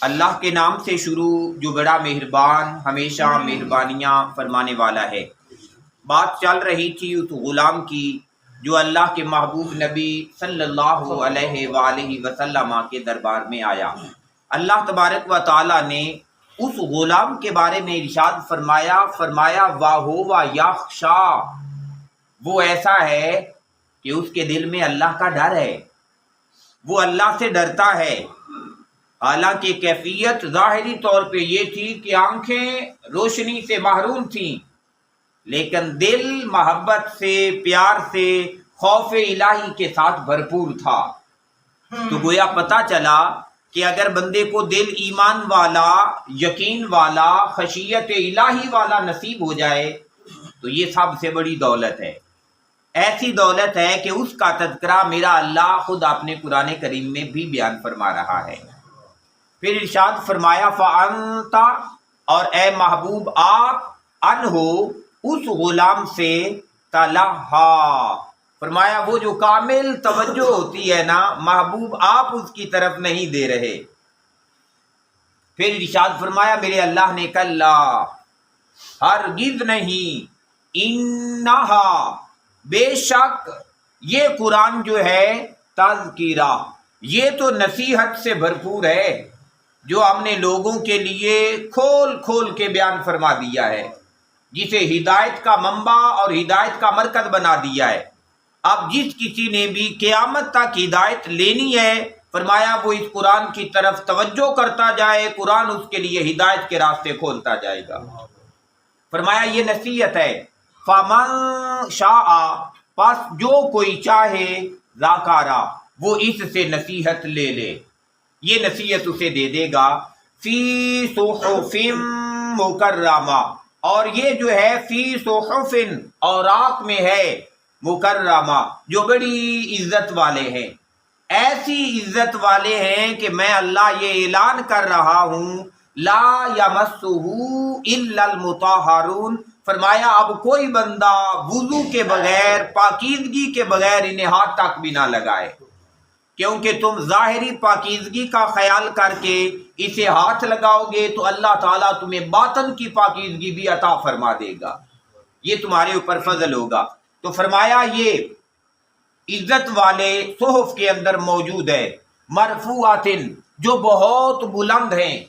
اللہ کے نام سے شروع جو بڑا مہربان ہمیشہ مہربانیاں فرمانے والا ہے۔ بات چل رہی تھی اس غلام کی جو اللہ کے محبوب نبی صلی اللہ علیہ وآلہ وسلم کے دربار میں آیا۔ اللہ تبارک و تعالی نے اس غلام کے بارے میں ارشاد فرمایا واہو یخشا، وہ ایسا ہے کہ اس کے دل میں اللہ کا ڈر ہے، وہ اللہ سے ڈرتا ہے۔ حالانکہ کیفیت ظاہری طور پہ یہ تھی کہ آنکھیں روشنی سے محروم تھیں، لیکن دل محبت سے، پیار سے، خوف الہی کے ساتھ بھرپور تھا۔ تو گویا پتہ چلا کہ اگر بندے کو دل ایمان والا، یقین والا، خشیت الہی والا نصیب ہو جائے تو یہ سب سے بڑی دولت ہے۔ ایسی دولت ہے کہ اس کا تذکرہ میرا اللہ خود اپنے قرآن کریم میں بھی بیان فرما رہا ہے۔ پھر ارشاد فرمایا فَأَنْتَ، اور اے محبوب آپ انہو اس غلام سے تلہا، فرمایا وہ جو کامل توجہ ہوتی ہے نا، محبوب آپ اس کی طرف نہیں دے رہے۔ پھر ارشاد فرمایا میرے اللہ نے کلا، ہرگز نہیں، انہا، بے شک یہ قرآن جو ہے تذکرہ، یہ تو نصیحت سے بھرپور ہے جو ہم نے لوگوں کے لیے کھول کھول کے بیان فرما دیا ہے، جسے ہدایت کا منبع اور ہدایت کا مرکز بنا دیا ہے۔ اب جس کسی نے بھی قیامت تک ہدایت لینی ہے، فرمایا وہ اس قرآن کی طرف توجہ کرتا جائے، قرآن اس کے لیے ہدایت کے راستے کھولتا جائے گا۔ فرمایا یہ نصیحت ہے۔ فَمَن شَاءَ، پس جو کوئی چاہے، ذَکَرَ، وہ اس سے نصیحت لے لے، یہ نصیحت اسے دے دے گا۔ فی صحف مکرمہ، اور یہ جو ہے فی صحف، اوراق میں ہے، مکرمہ، جو بڑی عزت والے ہیں، ایسی عزت والے ہیں کہ میں اللہ یہ اعلان کر رہا ہوں لا یمسہ الا المطہرون، فرمایا اب کوئی بندہ وضو کے بغیر، پاکیزگی کے بغیر انہیں ہاتھ تک بھی نہ لگائے، کیونکہ تم ظاہری پاکیزگی کا خیال کر کے اسے ہاتھ لگاؤ گے تو اللہ تعالیٰ تمہیں باطن کی پاکیزگی بھی عطا فرما دے گا، یہ تمہارے اوپر فضل ہوگا۔ تو فرمایا یہ عزت والے صحف کے اندر موجود ہے، مرفوعات، جو بہت بلند ہیں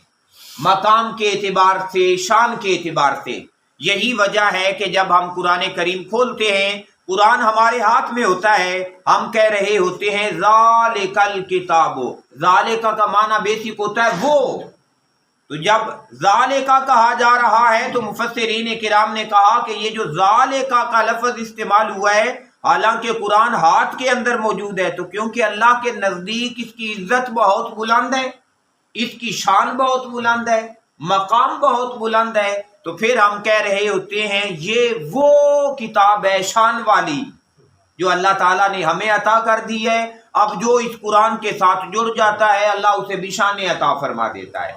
مقام کے اعتبار سے، شان کے اعتبار سے۔ یہی وجہ ہے کہ جب ہم قرآن کریم کھولتے ہیں، قرآن ہمارے ہاتھ میں ہوتا ہے، ہم کہہ رہے ہوتے ہیں ذالک الکتاب، ذالک کا معنی بیسک ہوتا ہے وہ، تو جب ذالک کہا جا رہا ہے تو مفسرین کرام نے کہا کہ یہ جو ذالک کا لفظ استعمال ہوا ہے، حالانکہ قرآن ہاتھ کے اندر موجود ہے، تو کیونکہ اللہ کے نزدیک اس کی عزت بہت بلند ہے، اس کی شان بہت بلند ہے، مقام بہت بلند ہے، تو پھر ہم کہہ رہے ہوتے ہیں یہ وہ کتاب ہے شان والی جو اللہ تعالیٰ نے ہمیں عطا کر دی ہے۔ اب جو اس قرآن کے ساتھ جڑ جاتا ہے اللہ اسے بھی شان عطا فرما دیتا ہے،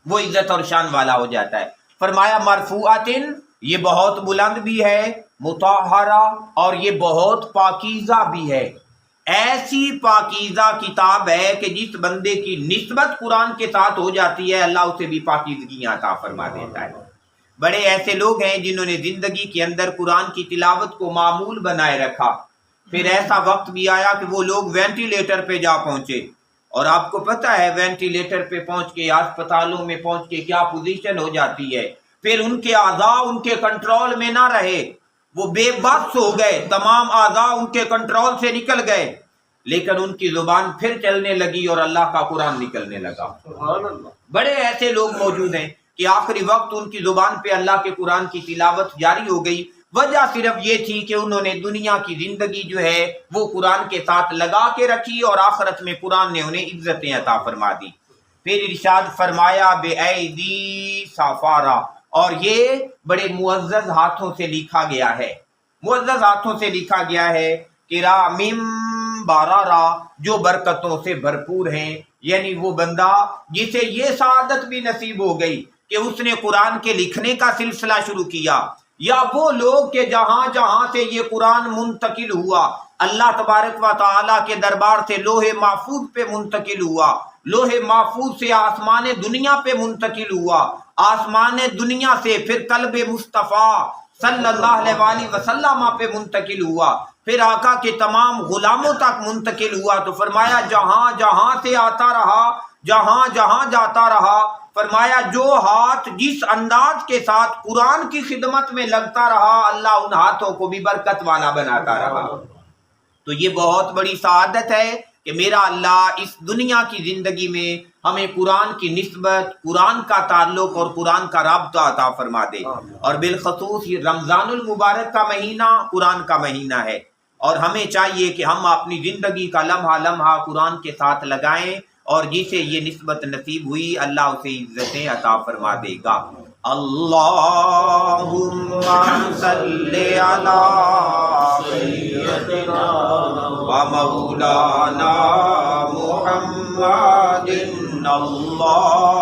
وہ عزت اور شان والا ہو جاتا ہے۔ فرمایا مرفوعات، یہ بہت بلند بھی ہے، مطہرہ، اور یہ بہت پاکیزہ بھی ہے۔ ایسی پاکیزہ کتاب ہے کہ جس بندے کی نسبت قرآن کے ساتھ ہو جاتی ہے اللہ اسے بھی پاکیزگی عطا فرما دیتا ہے۔ بڑے ایسے لوگ ہیں جنہوں نے زندگی کے اندر قرآن کی تلاوت کو معمول بنائے رکھا، پھر ایسا وقت بھی آیا کہ وہ لوگ وینٹیلیٹر پہ جا پہنچے، اور آپ کو پتہ ہے وینٹیلیٹر پہ پہنچ کے، ہسپتالوں میں پہنچ کے کیا پوزیشن ہو جاتی ہے۔ پھر ان کے اعضاء ان کے کنٹرول میں نہ رہے، وہ بے بس ہو گئے، تمام اعضاء ان کے کنٹرول سے نکل گئے، لیکن ان کی زبان پھر چلنے لگی اور اللہ کا قرآن نکلنے لگا۔ بڑے ایسے لوگ موجود ہیں کہ آخری وقت ان کی زبان پہ اللہ کے قرآن کی تلاوت جاری ہو گئی، وجہ صرف یہ تھی کہ انہوں نے دنیا کی زندگی جو ہے وہ قرآن کے ساتھ لگا کے رکھی، اور آخرت میں قرآن نے انہیں عزتیں عطا فرما دی۔ پھر ارشاد فرمایا بے ایدی سفارہ، اور یہ بڑے معزز ہاتھوں سے لکھا گیا ہے، معزز ہاتھوں سے لکھا گیا ہے، کرام بررہ، جو برکتوں سے بھرپور ہیں، یعنی وہ بندہ جسے یہ سعادت بھی نصیب ہو گئی کہ اس نے قرآن کے لکھنے کا سلسلہ شروع کیا، یا وہ لوگ کہ جہاں جہاں سے یہ قرآن منتقل ہوا اللہ تبارک و تعالیٰ کے دربار سے لوح محفوظ پہ منتقل ہوا، لوح محفوظ سے آسمان دنیا پہ منتقل ہوا، آسمان دنیا سے پھر قلب مصطفیٰ صلی اللہ علیہ وآلہ وسلم پہ منتقل ہوا، پھر آقا کے تمام غلاموں تک منتقل ہوا، تو فرمایا جہاں جہاں سے آتا رہا، جہاں جہاں جاتا رہا، فرمایا جو ہاتھ جس انداز کے ساتھ قرآن کی خدمت میں لگتا رہا اللہ ان ہاتھوں کو بھی برکت والا بناتا رہا۔ تو یہ بہت بڑی سعادت ہے کہ میرا اللہ اس دنیا کی زندگی میں ہمیں قرآن کی نسبت، قرآن کا تعلق اور قرآن کا رابطہ عطا فرما دے، اور بالخصوص یہ رمضان المبارک کا مہینہ قرآن کا مہینہ ہے، اور ہمیں چاہیے کہ ہم اپنی زندگی کا لمحہ لمحہ قرآن کے ساتھ لگائیں، اور جسے یہ نسبت نصیب ہوئی اللہ اسے عزتیں عطا فرما دے گا۔ اللہم صلی علی سیدنا و مولانا محمد اللہ